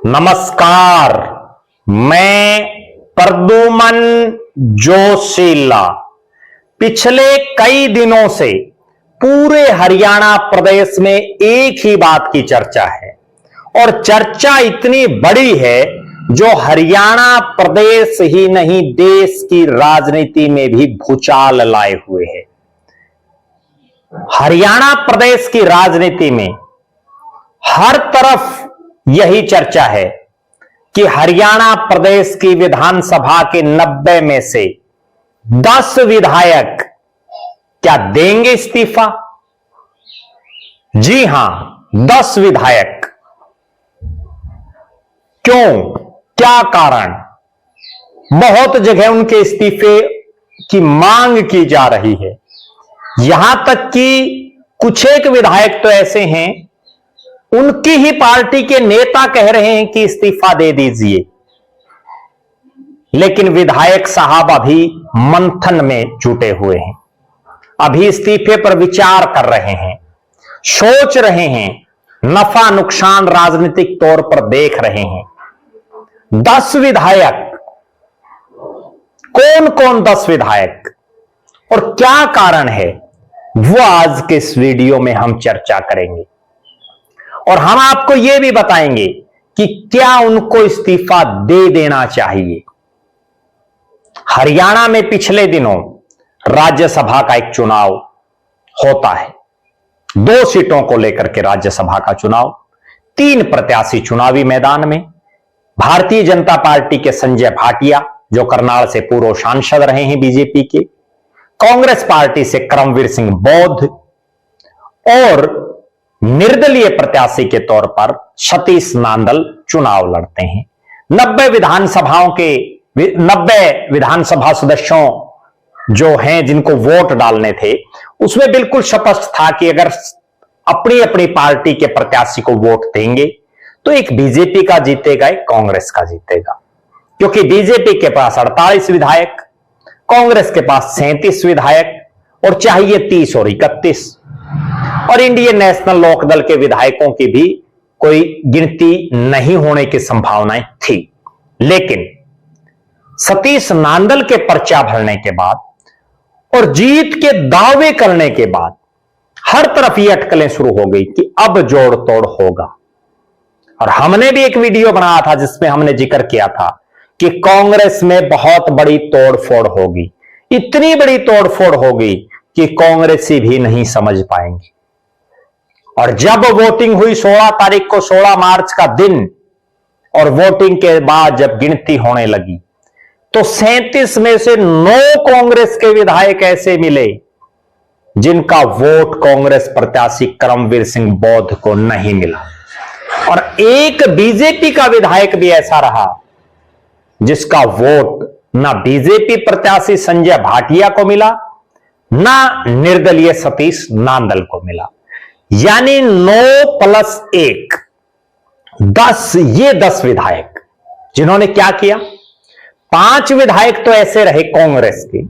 नमस्कार, मैं प्रद्युमन जोशीला पिछले कई दिनों से पूरे हरियाणा प्रदेश में एक ही बात की चर्चा है और चर्चा इतनी बड़ी है जो हरियाणा प्रदेश ही नहीं देश की राजनीति में भी भूचाल लाए हुए है। हरियाणा प्रदेश की राजनीति में हर तरफ यही चर्चा है कि हरियाणा प्रदेश की विधानसभा के 90 में से 10 विधायक क्या देंगे इस्तीफा? जी हां, 10 विधायक। क्यों? क्या कारण? बहुत जगह उनके इस्तीफे की मांग की जा रही है। यहां तक कि कुछ एक विधायक तो ऐसे हैं, उनकी ही पार्टी के नेता कह रहे हैं कि इस्तीफा दे दीजिए, लेकिन विधायक साहब अभी मंथन में जुटे हुए हैं, अभी इस्तीफे पर विचार कर रहे हैं, सोच रहे हैं, नफा नुकसान राजनीतिक तौर पर देख रहे हैं। 10 विधायक, कौन कौन 10 विधायक और क्या कारण है, वो आज के इस वीडियो में हम चर्चा करेंगे और हम आपको यह भी बताएंगे कि क्या उनको इस्तीफा दे देना चाहिए। हरियाणा में पिछले दिनों राज्यसभा का एक चुनाव होता है, 2 सीटों को लेकर के राज्यसभा का चुनाव, 3 प्रत्याशी चुनावी मैदान में। भारतीय जनता पार्टी के संजय भाटिया जो करनाल से पूर्व सांसद रहे हैं बीजेपी के, कांग्रेस पार्टी से करमवीर सिंह बौद्ध और निर्दलीय प्रत्याशी के तौर पर सतीश नांदल चुनाव लड़ते हैं। 90 विधानसभा सदस्यों जो हैं जिनको वोट डालने थे, उसमें बिल्कुल स्पष्ट था कि अगर अपनी अपनी पार्टी के प्रत्याशी को वोट देंगे तो एक बीजेपी का जीतेगा, एक कांग्रेस का जीतेगा, क्योंकि बीजेपी के पास 48 विधायक, कांग्रेस के पास 37 विधायक और चाहिए 30 और 31, और इंडियन नेशनल लोकदल के विधायकों की भी कोई गिनती नहीं होने की संभावनाएं थी। लेकिन सतीश नांदल के पर्चा भरने के बाद और जीत के दावे करने के बाद हर तरफ ये अटकलें शुरू हो गई कि अब जोड़ तोड़ होगा। और हमने भी एक वीडियो बनाया था जिसमें हमने जिक्र किया था कि कांग्रेस में बहुत बड़ी तोड़फोड़ होगी, इतनी बड़ी तोड़फोड़ होगी कि कांग्रेसी भी नहीं समझ पाएंगे। और जब वोटिंग हुई 16 तारीख को, 16 मार्च का दिन, और वोटिंग के बाद जब गिनती होने लगी तो 37 में से 9 कांग्रेस के विधायक ऐसे मिले जिनका वोट कांग्रेस प्रत्याशी करमवीर सिंह बौद्ध को नहीं मिला, और एक बीजेपी का विधायक भी ऐसा रहा जिसका वोट ना बीजेपी प्रत्याशी संजय भाटिया को मिला, ना निर्दलीय सतीश नांदल को मिला। यानी 9 + 1 10, ये 10 विधायक जिन्होंने क्या किया। 5 विधायक तो ऐसे रहे कांग्रेस के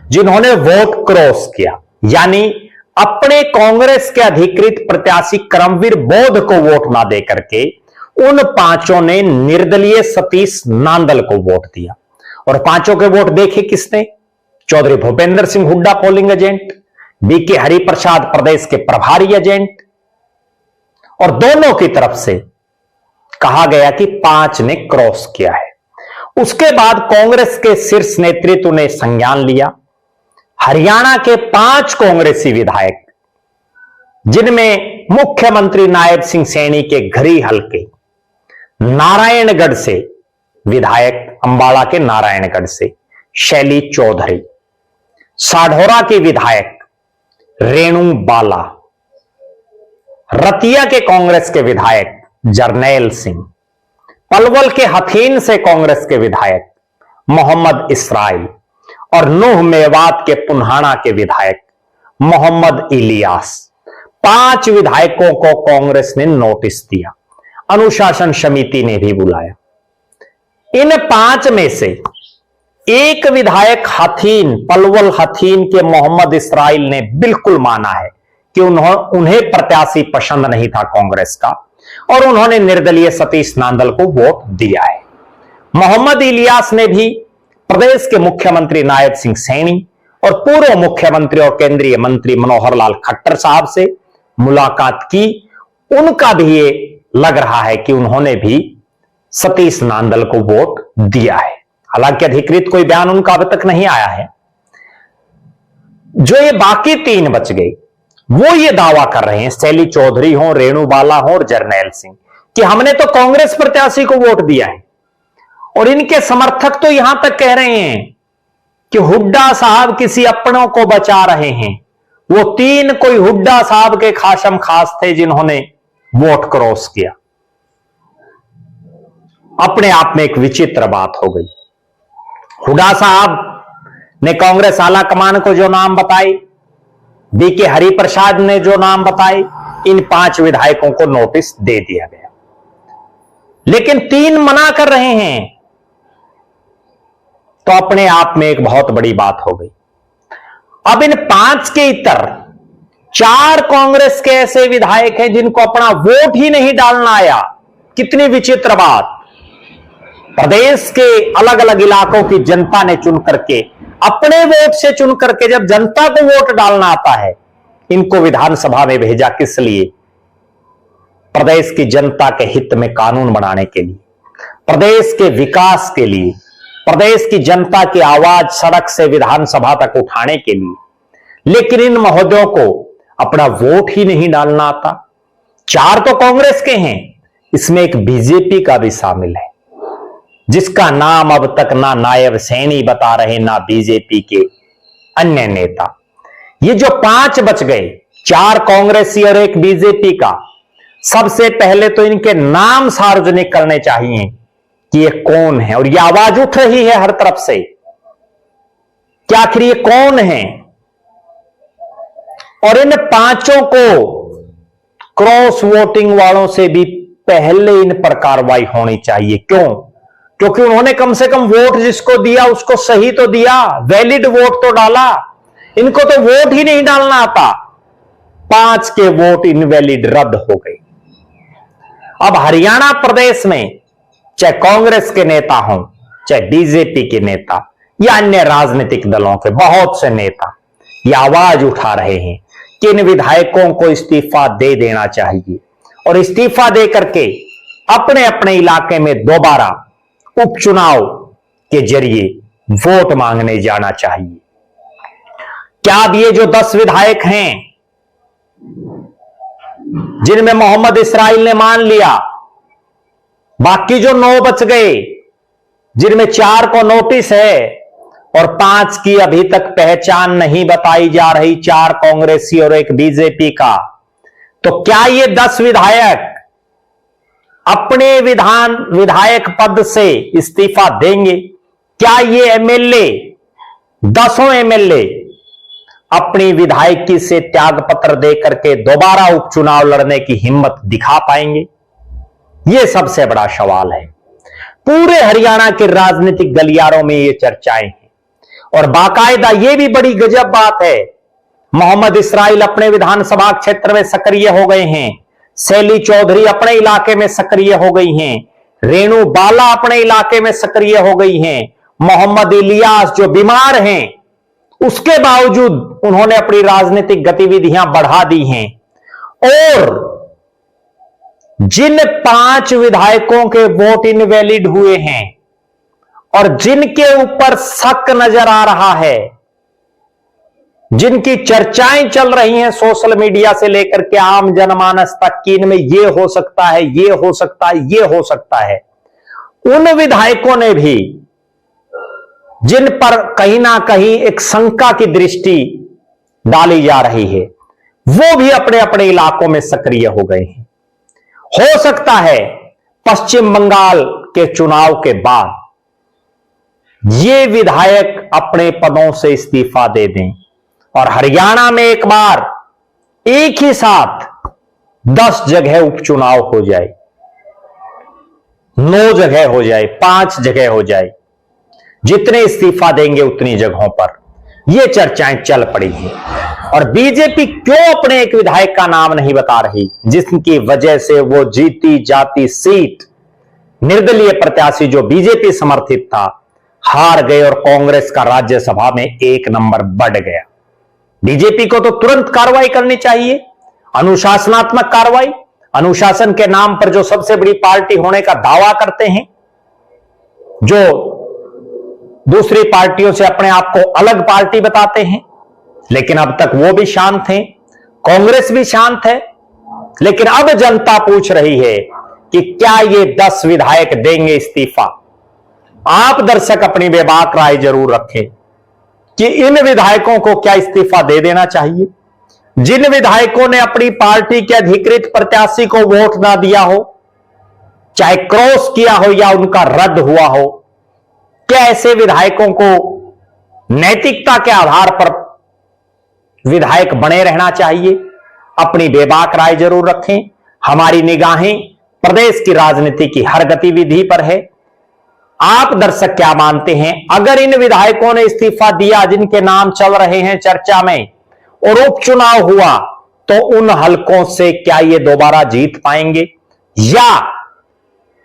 जिन्होंने वोट क्रॉस किया, यानी अपने कांग्रेस के अधिकृत प्रत्याशी करमवीर बौद्ध को वोट ना दे करके उन 5 ने निर्दलीय सतीश नांदल को वोट दिया। और 5 के वोट देखे किसने? Chaudhary Bhupender Singh Hooda polling agent, BK Hariprasad प्रदेश के प्रभारी एजेंट, और दोनों की तरफ से कहा गया कि 5 ने क्रॉस किया है। उसके बाद कांग्रेस के शीर्ष नेतृत्व ने संज्ञान लिया। हरियाणा के 5 कांग्रेसी विधायक, जिनमें मुख्यमंत्री नायब सिंह सैनी के घरी हलके नारायणगढ़ से विधायक, अंबाला के नारायणगढ़ से शैली चौधरी, साढौरा के विधायक रेणु बाला, रतिया के कांग्रेस के विधायक जरनैल सिंह, पलवल के हथीन से कांग्रेस के विधायक मोहम्मद इसराइल, और नूह मेवात के पुन्हाना के विधायक मोहम्मद इलियास। 5 विधायकों को कांग्रेस ने नोटिस दिया, अनुशासन समिति ने भी बुलाया। इन 5 में से एक विधायक हथीन, पलवल हथीन के मोहम्मद इसराइल ने बिल्कुल माना है कि उन्हें प्रत्याशी पसंद नहीं था कांग्रेस का, और उन्होंने निर्दलीय सतीश नांदल को वोट दिया है। मोहम्मद इलियास ने भी प्रदेश के मुख्यमंत्री नायब सिंह सैनी और पूर्व मुख्यमंत्री और केंद्रीय मंत्री मनोहर लाल खट्टर साहब से मुलाकात की। उनका भी ये लग रहा है कि उन्होंने भी सतीश नांदल को वोट दिया है। हालांकि अधिकृत कोई बयान उनका अब तक नहीं आया है। जो ये बाकी 3 बच गए वो ये दावा कर रहे हैं, शैली चौधरी हो, रेणु बाला हो और जरनैल सिंह, कि हमने तो कांग्रेस प्रत्याशी को वोट दिया है। और इनके समर्थक तो यहां तक कह रहे हैं कि हुड्डा साहब किसी अपनों को बचा रहे हैं। वो 3 कोई हुड्डा साहब के खासम खास थे जिन्होंने वोट क्रॉस किया। अपने आप में एक विचित्र बात हो गई। हुड्डा साहब ने कांग्रेस आला कमान को जो नाम बताए, बीके हरिप्रसाद ने जो नाम बताए, इन 5 विधायकों को नोटिस दे दिया गया, लेकिन 3 मना कर रहे हैं। तो अपने आप में एक बहुत बड़ी बात हो गई। अब इन 5 के इतर 4 कांग्रेस के ऐसे विधायक हैं जिनको अपना वोट ही नहीं डालना आया। कितनी विचित्र बात। प्रदेश के अलग अलग इलाकों की जनता ने चुन करके, अपने वोट से चुन करके, जब जनता को वोट डालना आता है, इनको विधानसभा में भेजा किस लिए? प्रदेश की जनता के हित में कानून बनाने के लिए, प्रदेश के विकास के लिए, प्रदेश की जनता की आवाज सड़क से विधानसभा तक उठाने के लिए। लेकिन इन महोदयों को अपना वोट ही नहीं डालना आता। 4 तो कांग्रेस के हैं, इसमें एक बीजेपी का भी शामिल है, जिसका नाम अब तक ना नायब सैनी बता रहे, ना बीजेपी के अन्य नेता। ये जो 5 बच गए, 4 कांग्रेसी और 1 बीजेपी का, सबसे पहले तो इनके नाम सार्वजनिक करने चाहिए कि ये कौन है। और ये आवाज उठ रही है हर तरफ से कि आखिर ये कौन है। और इन 5 को क्रॉस वोटिंग वालों से भी पहले इन पर कार्रवाई होनी चाहिए। क्यों? क्योंकि उन्होंने कम से कम वोट जिसको दिया उसको सही तो दिया, वैलिड वोट तो डाला। इनको तो वोट ही नहीं डालना आता। 5 के वोट इनवैलिड रद्द हो गए। अब हरियाणा प्रदेश में चाहे कांग्रेस के नेता हों, चाहे बीजेपी के नेता या अन्य राजनीतिक दलों के बहुत से नेता ये आवाज उठा रहे हैं कि इन विधायकों को इस्तीफा दे देना चाहिए और इस्तीफा दे करके अपने अपने इलाके में दोबारा उपचुनाव के जरिए वोट मांगने जाना चाहिए। क्या अब ये जो 10 विधायक हैं जिनमें मोहम्मद इस्राइल ने मान लिया, बाकी जो 9 बच गए जिनमें 4 को नोटिस है और 5 की अभी तक पहचान नहीं बताई जा रही, 4 कांग्रेसी और 1 बीजेपी का, तो क्या ये 10 विधायक अपने विधायक पद से इस्तीफा देंगे? क्या ये एमएलए, 10 एमएलए अपनी विधायकी से त्याग पत्र देकर के दोबारा उपचुनाव लड़ने की हिम्मत दिखा पाएंगे? यह सबसे बड़ा सवाल है। पूरे हरियाणा के राजनीतिक गलियारों में ये चर्चाएं हैं और बाकायदा ये भी बड़ी गजब बात है, मोहम्मद इस्राइल अपने विधानसभा क्षेत्र में सक्रिय हो गए हैं, शैली चौधरी अपने इलाके में सक्रिय हो गई हैं, रेणु बाला अपने इलाके में सक्रिय हो गई हैं, मोहम्मद इलियास जो बीमार हैं उसके बावजूद उन्होंने अपनी राजनीतिक गतिविधियां बढ़ा दी हैं। और जिन 5 विधायकों के वोट इनवैलिड हुए हैं और जिनके ऊपर शक नजर आ रहा है, जिनकी चर्चाएं चल रही हैं सोशल मीडिया से लेकर के आम जनमानस तक कि इनमें ये हो सकता है, ये हो सकता है, ये हो सकता है, उन विधायकों ने भी, जिन पर कहीं ना कहीं एक शंका की दृष्टि डाली जा रही है, वो भी अपने अपने इलाकों में सक्रिय हो गए हैं। हो सकता है पश्चिम बंगाल के चुनाव के बाद ये विधायक अपने पदों से इस्तीफा दे दें और हरियाणा में एक बार एक ही साथ 10 जगह उपचुनाव हो जाए, 9 जगह हो जाए, 5 जगह हो जाए, जितने इस्तीफा देंगे उतनी जगहों पर। यह चर्चाएं चल पड़ी हैं। और बीजेपी क्यों अपने एक विधायक का नाम नहीं बता रही जिसकी वजह से वो जीती जाती सीट निर्दलीय प्रत्याशी जो बीजेपी समर्थित था हार गए और कांग्रेस का राज्यसभा में 1 नंबर बढ़ गया। बीजेपी को तो तुरंत कार्रवाई करनी चाहिए, अनुशासनात्मक कार्रवाई। अनुशासन के नाम पर जो सबसे बड़ी पार्टी होने का दावा करते हैं, जो दूसरी पार्टियों से अपने आप को अलग पार्टी बताते हैं, लेकिन अब तक वो भी शांत हैं, कांग्रेस भी शांत है। लेकिन अब जनता पूछ रही है कि क्या ये 10 विधायक देंगे इस्तीफा। आप दर्शक अपनी बेबाक राय जरूर रखें कि इन विधायकों को क्या इस्तीफा दे देना चाहिए, जिन विधायकों ने अपनी पार्टी के अधिकृत प्रत्याशी को वोट ना दिया हो, चाहे क्रॉस किया हो या उनका रद्द हुआ हो। क्या ऐसे विधायकों को नैतिकता के आधार पर विधायक बने रहना चाहिए? अपनी बेबाक राय जरूर रखें। हमारी निगाहें प्रदेश की राजनीति की हर गतिविधि पर है। आप दर्शक क्या मानते हैं? अगर इन विधायकों ने इस्तीफा दिया जिनके नाम चल रहे हैं चर्चा में और उपचुनाव हुआ, तो उन हलकों से क्या ये दोबारा जीत पाएंगे, या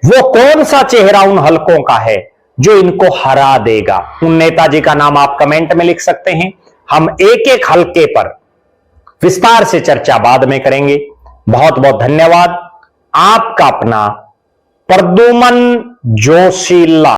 वो कौन सा चेहरा उन हलकों का है जो इनको हरा देगा? उन नेताजी का नाम आप कमेंट में लिख सकते हैं। हम एक एक हलके पर विस्तार से चर्चा बाद में करेंगे। बहुत बहुत धन्यवाद। आपका अपना प्रद्युमन जोशीला।